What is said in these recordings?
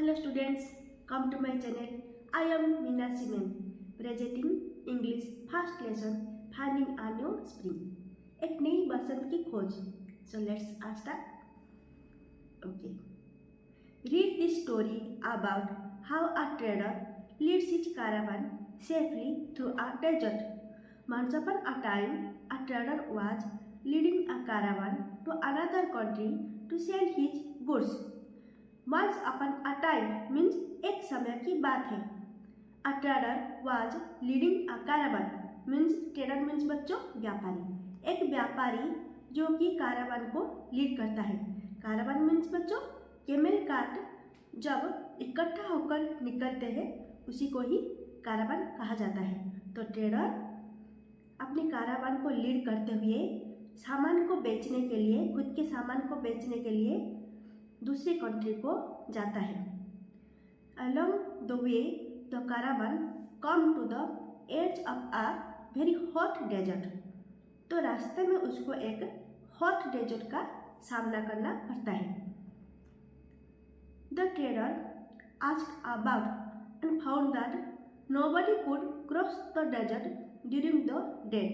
Hello students, come to my channel. I am Meena Simen, presenting English first lesson Finding a New Spring. एक नई बसंत की खोज. So let's start. Okay. Read this story about how a trader leads his caravan safely through a desert. Once upon a time, a trader was leading a caravan to another country to sell his goods. Once upon a time means एक समय की बात है. A trader was leading a caravan means trader means बच्चों व्यापारी. एक व्यापारी जो कि कारवान को लीड करता है. कारवान मीन्स बच्चों केमल कार्ट जब इकट्ठा होकर निकलते हैं उसी को ही कारवान कहा जाता है. तो ट्रेडर अपने कारवान को लीड करते हुए सामान को बेचने के लिए, खुद के सामान को बेचने के लिए दूसरे कंट्री को जाता है. Along the way, the caravan come to the edge of a very hot desert. तो रास्ते में उसको एक हॉट डेजर्ट का सामना करना पड़ता है. The trader asked about and found that nobody could cross the desert during the day.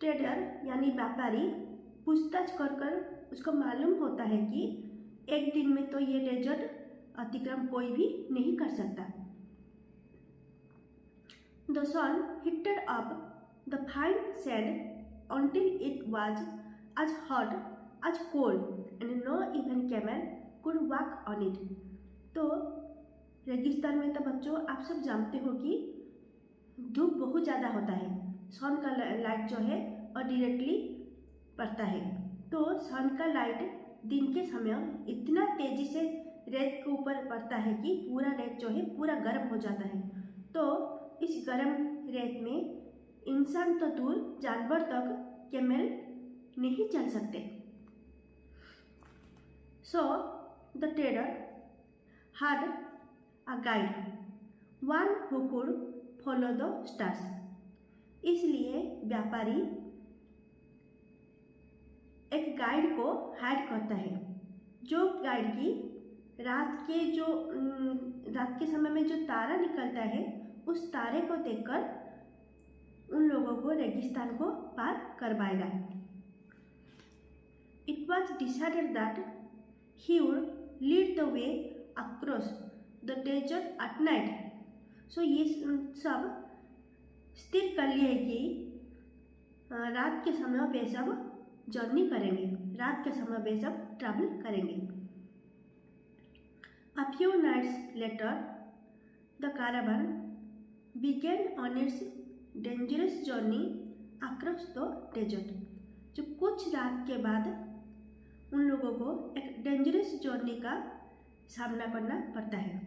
Trader यानी व्यापारी पूछताछ कर उसको मालूम होता है कि एक दिन में तो ये डेजर्ट अतिक्रम कोई भी नहीं कर सकता. The sun heated up the fine sand until it was as hot as coal and no even camel could walk on it. तो रेगिस्तान में तो बच्चों आप सब जानते हो कि धूप बहुत ज़्यादा होता है. सन का लाइट जो है और डायरेक्टली पड़ता है. तो सन का लाइट दिन के समय इतना तेज़ी से रेत के ऊपर पड़ता है कि पूरा रेत जो है पूरा गर्म हो जाता है. तो इस गर्म रेत में इंसान तो दूर जानवर तक कैमल नहीं चल सकते. So the trader had a guide, one who could follow the stars. इसलिए व्यापारी एक गाइड को हायर करता है जो गाइड की रात के समय में जो तारा निकलता है उस तारे को देखकर उन लोगों को रेगिस्तान को पार करवाएगा. It was decided that he would lead the way across the desert at night. So ये सब स्थिर कर लिए कि रात के समय वे सब जर्नी करेंगे, रात के समय वे सब ट्रैवल करेंगे. A few nights later, the caravan began on its dangerous journey across the desert. जो कुछ रात के बाद उन लोगों को एक डेंजरस जर्नी का सामना करना पड़ता है.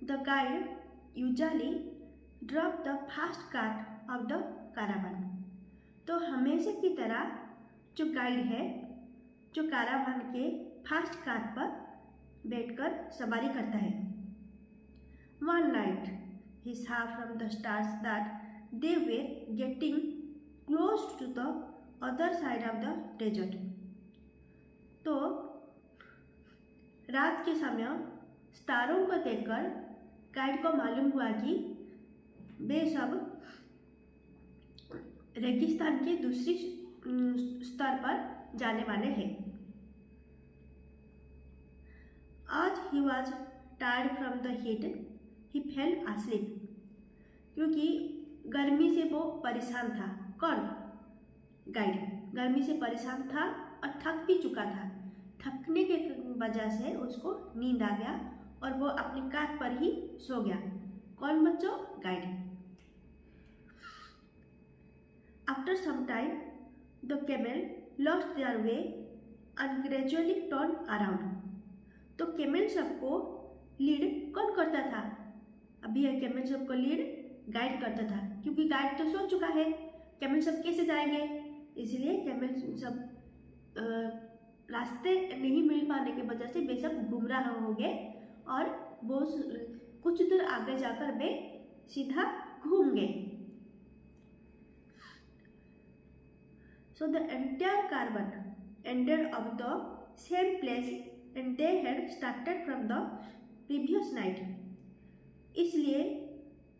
The guide usually dropped the first cart of the caravan. तो हमेशा की तरह जो गाइड है जो कारवान के फर्स्ट कार पर बैठकर सवारी करता है. One night he saw from the stars that they were getting close to the other side of the desert. तो रात के समय स्टारों को देखकर गाइड को मालूम हुआ कि वे सब रेगिस्तान के दूसरी स्तर पर जाने वाले हैं. आज he was tired from the heat, he fail asleep. क्योंकि गर्मी से वो परेशान था. कौन? गाइड गर्मी से परेशान था और थक भी चुका था. थकने के वजह से उसको नींद आ गया और वो अपनी कार पर ही सो गया. कौन बच्चों? Guide. After some time, the camel lost their way and gradually turned around. तो कैमल सबको लीड कौन करता था? अभी यह कैमल सबको लीड गाइड करता था क्योंकि गाइड तो सो चुका है. कैमल सब कैसे जाएंगे? इसलिए कैमल सब रास्ते नहीं मिल पाने की वजह से वे सब गुमराह हो गए और वो कुछ दूर आगे जाकर वे सीधा घूम गए. So the entire caravan ended up the same place and they had started from the previous night. इसलिए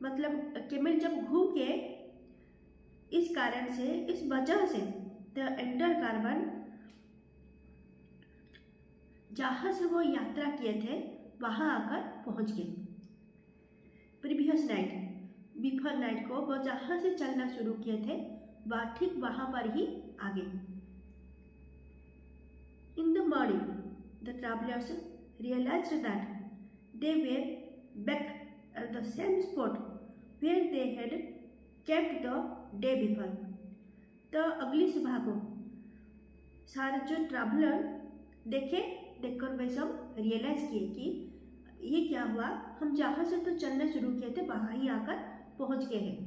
मतलब कैमल जब घूम के इस कारण से, इस वजह से द एंटर कार्बन जहाँ से वो यात्रा किए थे वहाँ आकर पहुँच गए। प्रीवियस नाइट, बिफोर नाइट को वो जहाँ से चलना शुरू किए थे वह ठीक वहाँ पर ही आ गए। In the morning the travellers realised that they were back at the same spot where they had kept the day before. तो अगली सुबह को सारे जो ट्रैवलर देखकर वे सब रियलाइज किए कि ये क्या हुआ, हम जहाँ से तो चलना शुरू किए थे वहाँ ही आकर पहुँच गए हैं।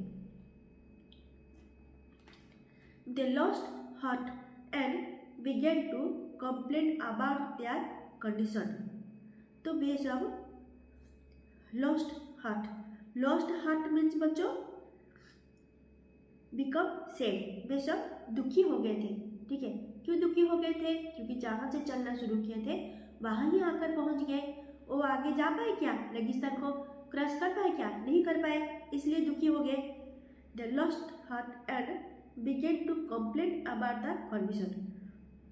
They lost heart and began to complain about their condition. तो वे सब lost हार्ट मीन्स बच्चों बिकम सैड, वे सब दुखी हो गए थे। ठीक है, क्यों दुखी हो गए थे? क्योंकि जहाँ से चलना शुरू किए थे वहाँ ही आकर पहुँच गए। वो आगे जा पाए क्या? रेगिस्तान को क्रॉस कर पाए क्या? नहीं कर पाए, इसलिए दुखी हो गए। The lost heart and began to complain about the condition.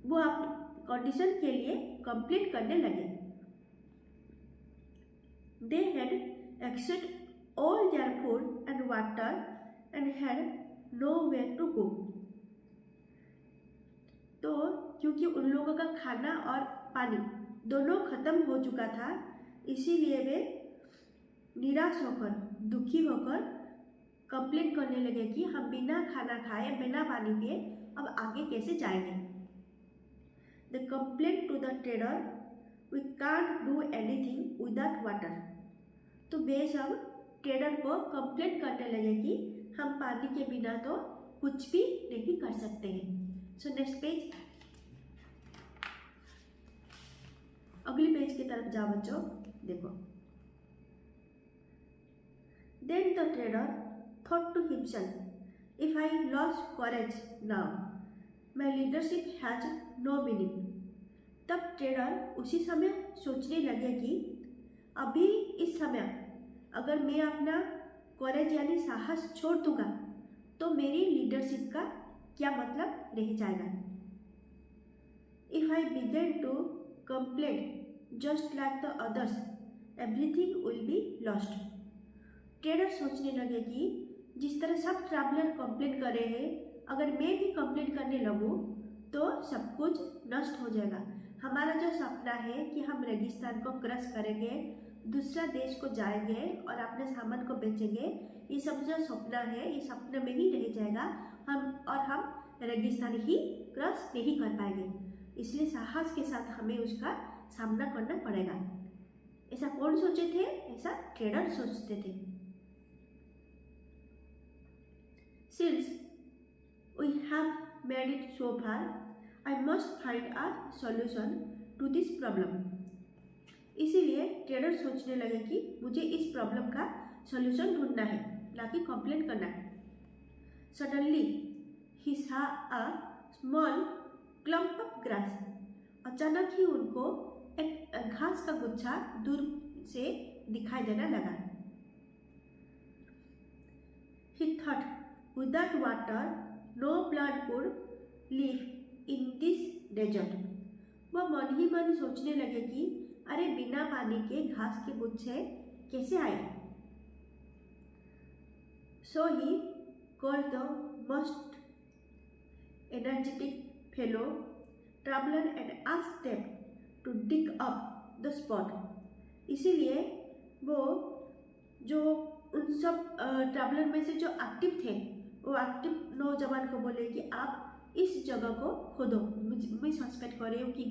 वो अपनी कंडीशन के लिए कंप्लेन करने लगे। They had except all their food and water and had nowhere to go. तो क्योंकि उन लोगों का खाना और पानी दोनों खत्म हो चुका था, इसीलिए वे निराश होकर, दुखी होकर कंप्लेन करने लगे कि हम बिना खाना खाए, बिना पानी पिए अब आगे कैसे जाएंगे। The complaint to the trader, we can't do anything without water. तो वे सब ट्रेडर को कंप्लेन करने लगे कि हम पानी के बिना तो कुछ भी नहीं कर सकते हैं। सो नेक्स्ट पेज, अगली पेज की तरफ जाओ बच्चों, देखो। Then the trader thought to himself, if I loss courage now my leadership has no meaning. तब ट्रेडर उसी समय सोचने लगे कि अभी इस समय अगर मैं अपना करेज यानी साहस छोड़ दूंगा तो मेरी लीडरशिप का क्या मतलब रह जाएगा। If I begin to complain just like the others everything will be lost. Trader सोचने लगे कि जिस तरह सब ट्रैवलर कंप्लेन कर रहे हैं, अगर मैं भी कंप्लेन करने लगूँ तो सब कुछ नष्ट हो जाएगा। हमारा जो सपना है कि हम रेगिस्तान को क्रॉस करेंगे, दूसरा देश को जाएंगे और अपने सामान को बेचेंगे, ये सब जो सपना है ये सपने में ही रह जाएगा। हम रेगिस्तान ही क्रॉस नहीं कर पाएंगे, इसलिए साहस के साथ हमें उसका सामना करना पड़ेगा। ऐसा कौन सोचे थे? ऐसा ट्रेडर सोचते थे। Since we have made it so far, I must find a solution to this problem. इसीलिए ट्रेडर सोचने लगे कि मुझे इस प्रॉब्लम का सॉल्यूशन ढूंढना है, ना कि कंप्लेन करना है। Suddenly he saw a small clump of grass. अचानक ही उनको एक घास का गुच्छा दूर से दिखाई देने लगा। He thought, without water, no plant could live in this desert. वह मन ही मन सोचने लगे कि अरे बिना पानी के घास के गुच्छे कैसे आए। So he called the most energetic fellow traveler and asked them to dig up the spot. इसीलिए वो जो उन सब ट्रैवलर में से जो एक्टिव थे, वो एक्टिव नौजवान को बोले कि आप इस जगह को खोदो। मैं सस्पेक्ट कर रही हूँ कि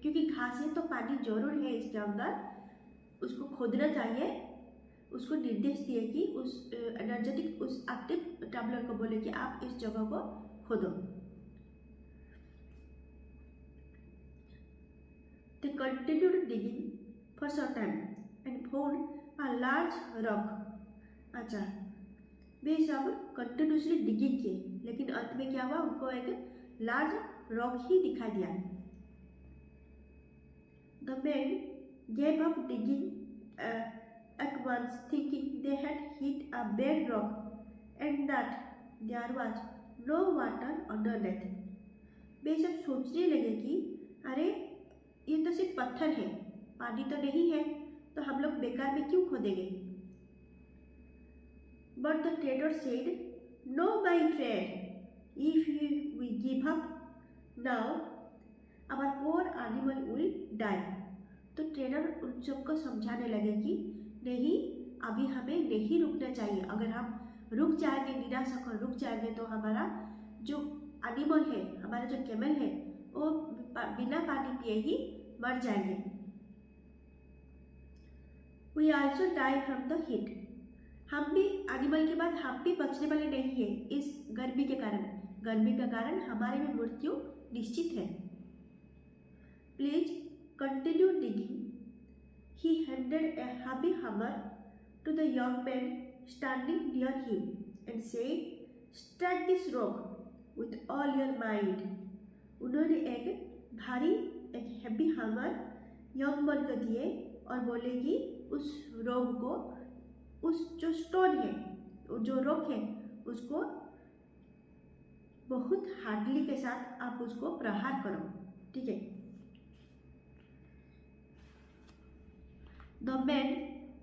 क्योंकि घास है तो पानी जरूर है इसके अंदर, उसको खोदना चाहिए। उसको निर्देश दिए कि उस एनर्जेटिक उस एक्टिव ट्रैवलर को बोले कि आप इस जगह को खोदो। They continued digging for some time and found a large rock. अच्छा, वे सब कंटिन्यूसली डिगिंग किए, लेकिन अंत में क्या हुआ, उनको एक लार्ज रॉक ही दिखाई दिया। The men gave up digging at once, thinking they had hit a bad rock and that there was no water underneath. वे सब सोचने लगे कि अरे ये तो सिर्फ पत्थर है, पानी तो नहीं है, तो हम लोग बेकार में क्यों खोदेंगे। But the trader said, "No, my friend, if we give up now, our poor animal will die." तो ट्रेडर उन सबको समझाने लगे कि नहीं, अभी हमें नहीं रुकना चाहिए। अगर हम रुक जाएंगे, निराश होकर रुक जाएंगे, तो हमारा जो एनिमल है, हमारा जो कैमल है, वो बिना पानी पिए ही मर जाएंगे। We also die from the heat. हम भी एनिमल के बाद हम भी बचने वाले नहीं है इस गर्मी के कारण। गर्मी के कारण हमारी भी मृत्यु निश्चित है। Please continue digging. He handed a heavy hammer to the young man standing near him and said, "Strike this rock with all your might." उन्होंने एक हैवी हैमर यंग मैन को दिए और बोले कि उस रोग को, उस जो स्टोन है, जो रॉक है, उसको बहुत हार्डली के साथ आप उसको प्रहार करो। ठीक है। The man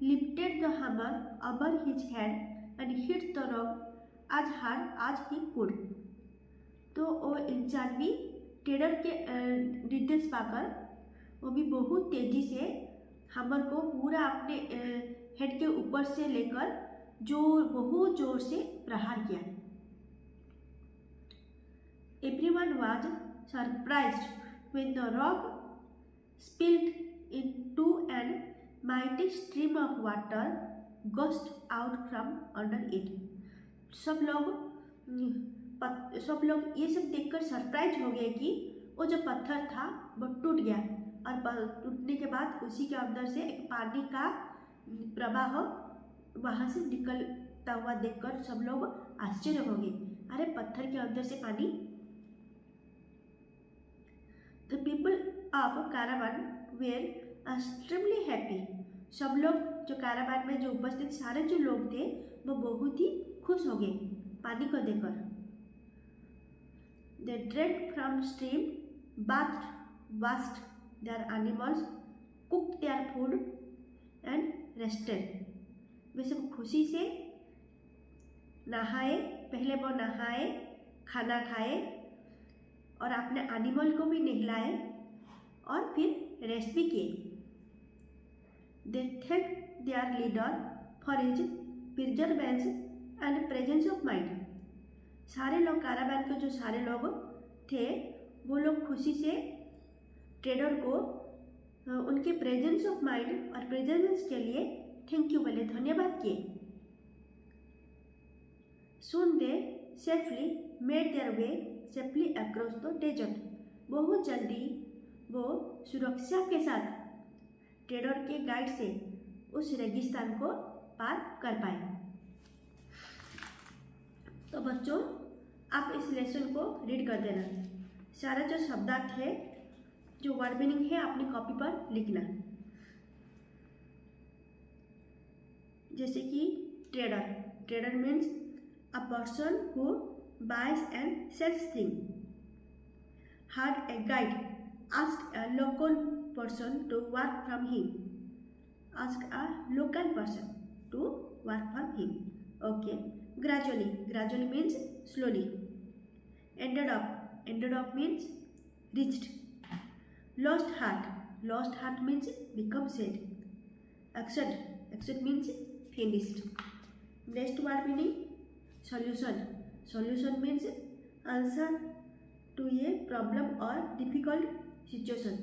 lifted the hammer above his head and hit the rock as hard as he could. तो वो इंसान भी टेडर के निर्देश पाकर वो भी बहुत तेजी से हैमर को पूरा अपने हेड के ऊपर से लेकर बहुत जोर से प्रहार किया। Everyone was surprised when the rock spilled into an mighty stream of water gushed out from under it. सब लोग ये सब देखकर सरप्राइज हो गए कि वो जो पत्थर था वो टूट गया और टूटने के बाद उसी के अंदर से एक पानी का प्रवाह वहाँ से निकलता हुआ देखकर सब लोग आश्चर्य हो गए। अरे पत्थर के अंदर से पानी। The people of caravan were extremely happy. सब लोग जो कैरावान में जो उपस्थित सारे जो लोग थे वो बहुत ही खुश हो गए पानी को देखकर। They drank from stream, bathed, washed their animals, cooked their food and rested. वे सब खुशी से नहाए, पहले वो नहाए, खाना खाए और अपने एनिमल को भी नहलाए और फिर रेस्ट भी किए। They thanked their leader for his perseverance and presence of mind. सारे लोग कैरावान के जो सारे लोग थे वो लोग खुशी से ट्रेडर को उनके प्रेजेंस ऑफ माइंड और प्रेजेंस के लिए थैंक यू बोले, धन्यवाद किए। Soon they safely made their way safely across the desert. बहुत जल्दी वो सुरक्षा के साथ ट्रेडर के गाइड से उस रेगिस्तान को पार कर पाए। तो बच्चों आप इस लेसन को रीड कर देना। सारा जो शब्दार्थ है, जो वर्ड मीनिंग है, अपनी कॉपी पर लिखना। जैसे कि trader means a person who buys and sells thing. Had a guide asked a local person to work from him. Ask a local person to work from him. Okay. Gradually means slowly. Ended up means reached. Lost heart means become sad. Accept means finished. Next word meaning solution means answer to a problem or difficult situation.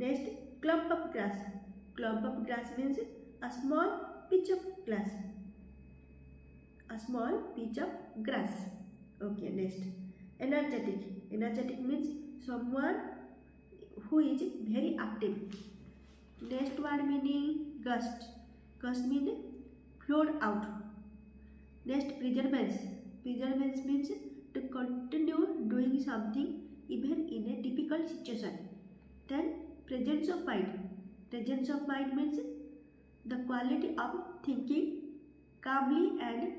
Next, clump of grass means a small patch of grass. Okay, next, energetic means someone who is very active. Next word meaning gust means flowed out. Next, perseverance means to continue doing something even in a difficult situation. Then presence of mind. Presence of mind means the quality of thinking calmly and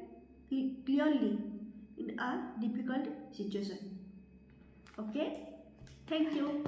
clearly in a difficult situation. Okay, thank you.